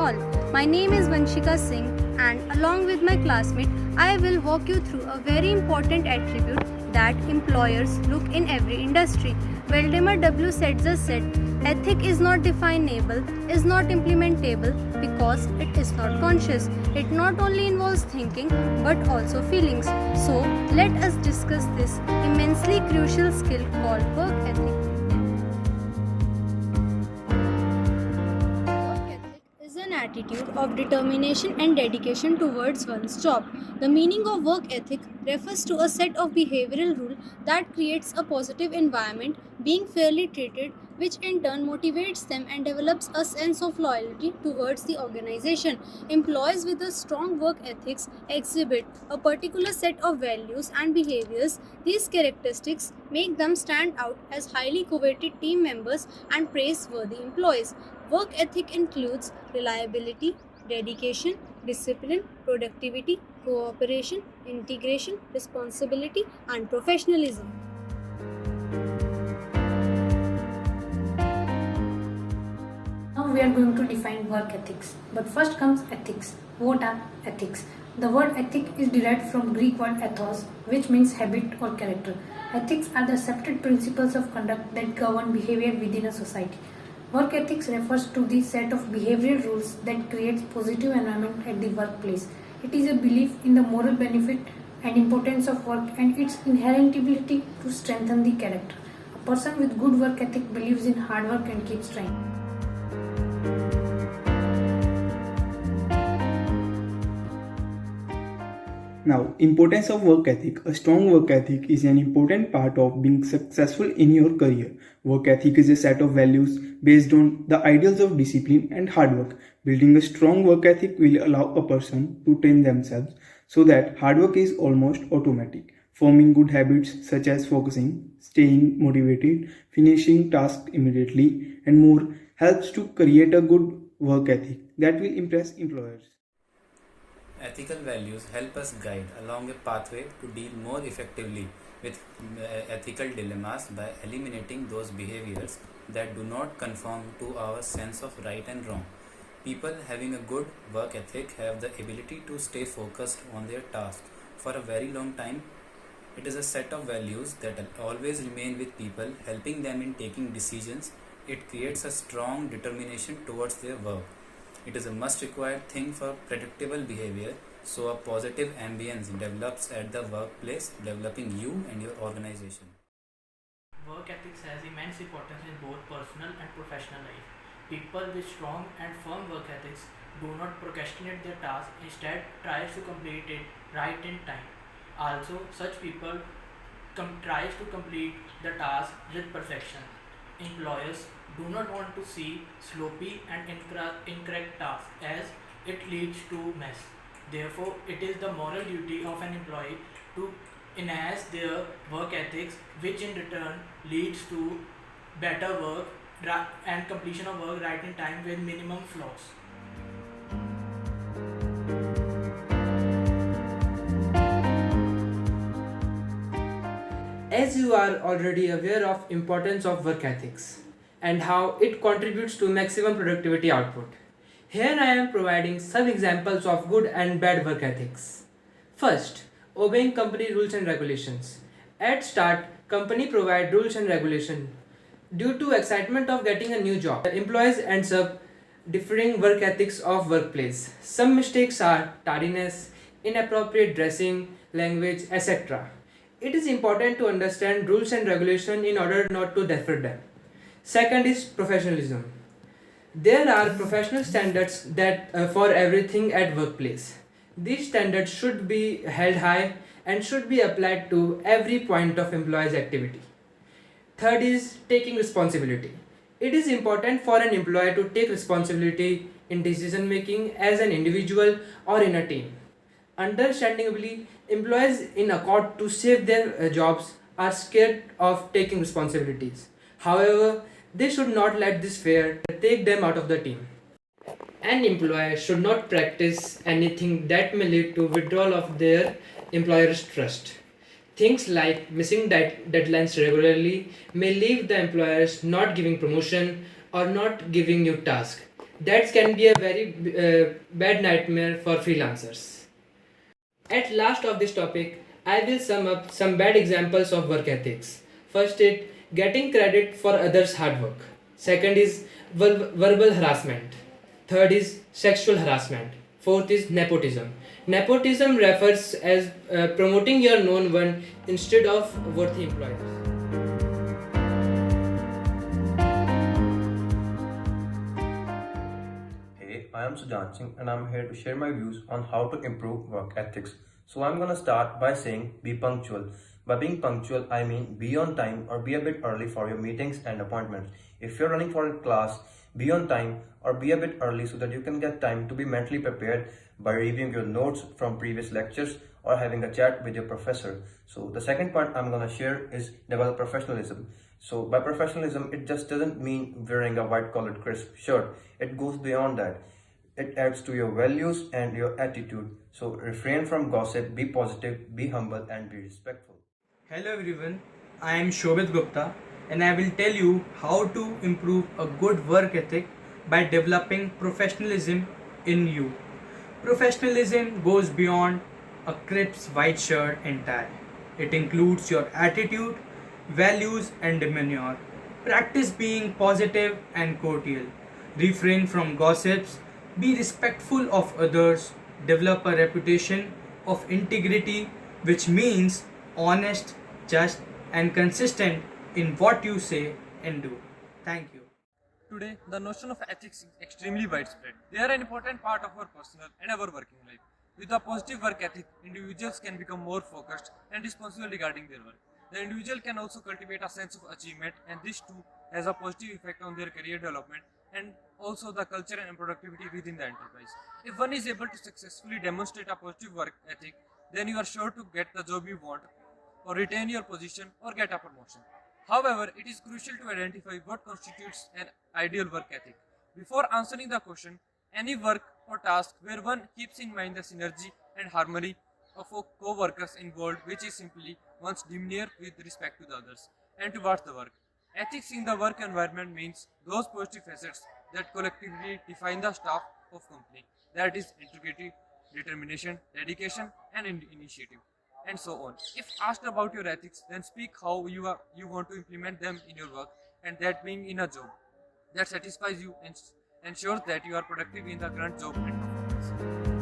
all. My name is Vanshika Singh, and along with my classmate, I will walk you through a very important attribute that employers look in every industry. Valdemar W. Setzer said, ethic is not definable, is not implementable because it is not conscious. It not only involves thinking but also feelings. So, let us discuss this immensely crucial skill called work ethic. Work ethic is an attitude of determination and dedication towards one's job. The meaning of work ethic refers to a set of behavioral rules that creates a positive environment, being fairly treated, which in turn motivates them and develops a sense of loyalty towards the organization. Employees with a strong work ethics exhibit a particular set of values and behaviors. These characteristics make them stand out as highly coveted team members and praiseworthy employees. Work ethic includes reliability, dedication, discipline, productivity, cooperation, integration, responsibility, and professionalism. Now we are going to define work ethics. But first comes ethics. What are ethics? The word ethic is derived from Greek word ethos, which means habit or character. Ethics are the accepted principles of conduct that govern behavior within a society. Work ethics refers to the set of behavioral rules that creates positive environment at the workplace. It is a belief in the moral benefit and importance of work and its inherent ability to strengthen the character. A person with good work ethic believes in hard work and keeps trying. Now, importance of work ethic. A strong work ethic is an important part of being successful in your career. Work ethic is a set of values based on the ideals of discipline and hard work. Building a strong work ethic will allow a person to train themselves so that hard work is almost automatic. Forming good habits such as focusing, staying motivated, finishing tasks immediately, and more helps to create a good work ethic that will impress employers. Ethical values help us guide along a pathway to deal more effectively with ethical dilemmas by eliminating those behaviors that do not conform to our sense of right and wrong. People having a good work ethic have the ability to stay focused on their task for a very long time. It is a set of values that always remain with people, helping them in taking decisions. It creates a strong determination towards their work. It is a must required thing for predictable behavior, so a positive ambience develops at the workplace, developing you and your organization. Work ethics has immense importance in both personal and professional life. People with strong and firm work ethics do not procrastinate their tasks, instead tries to complete it right in time. Also, such people tries to complete the task with perfection. Employers do not want to see sloppy and incorrect tasks as it leads to mess. Therefore, it is the moral duty of an employee to enhance their work ethics, which in return leads to better work and completion of work right in time with minimum flaws. As you are already aware of importance of work ethics and how it contributes to maximum productivity output, here I am providing some examples of good and bad work ethics. First, obeying company rules and regulations. At start, company provide rules and regulation. Due to excitement of getting a new job, employees ends up differing work ethics of workplace. Some mistakes are tardiness, inappropriate dressing, language, etc. It is important to understand rules and regulation in order not to defer them. Second is professionalism. There are professional standards that for everything at workplace. These standards should be held high and should be applied to every point of employee's activity. Third is taking responsibility. It is important for an employee to take responsibility in decision making as an individual or in a team. Understandably, employees in accord to save their jobs are scared of taking responsibilities. However, they should not let this fear take them out of the team. An employer should not practice anything that may lead to withdrawal of their employer's trust. Things like missing deadlines regularly may leave the employers not giving promotion or not giving new tasks. That can be a very bad nightmare for freelancers. At last of this topic, I will sum up some bad examples of work ethics. First is getting credit for others' hard work. Second is verbal harassment. Third is sexual harassment. Fourth is nepotism. Nepotism refers as promoting your known one instead of worthy employers. Hey, I am Sujan Singh and I'm here to share my views on how to improve work ethics. So I'm gonna start by saying be punctual. By being punctual, I mean be on time or be a bit early for your meetings and appointments. If you're running for a class, be on time or be a bit early so that you can get time to be mentally prepared by reviewing your notes from previous lectures or having a chat with your professor. So the second point I'm gonna share is develop professionalism. So by professionalism, it just doesn't mean wearing a white collared crisp shirt. It goes beyond that. It adds to your values and your attitude. So refrain from gossip, be positive, be humble, and be respectful. Hello everyone, I am Shobit Gupta and I will tell you how to improve a good work ethic by developing professionalism in you. Professionalism goes beyond a crisp white shirt and tie. It includes your attitude, values, and demeanor. Practice being positive and cordial. Refrain from gossips. Be respectful of others. Develop a reputation of integrity, which means honest, just, and consistent in what you say and do. Thank you. Today, the notion of ethics is extremely widespread. They are an important part of our personal and our working life. With a positive work ethic, individuals can become more focused and responsible regarding their work. The individual can also cultivate a sense of achievement, and this too has a positive effect on their career development and also the culture and productivity within the enterprise. If one is able to successfully demonstrate a positive work ethic, then you are sure to get the job you want, or retain your position, or get a promotion. However, it is crucial to identify what constitutes an ideal work ethic. Before answering the question, any work or task where one keeps in mind the synergy and harmony of co-workers involved, which is simply one's demeanor with respect to the others and towards the work. Ethics in the work environment means those positive facets that collectively define the staff of company, that is integrity, determination, dedication, and initiative, and so on. If asked about your ethics, then speak how you want to implement them in your work, and that being in a job that satisfies you and ensures that you are productive in the current job and performance.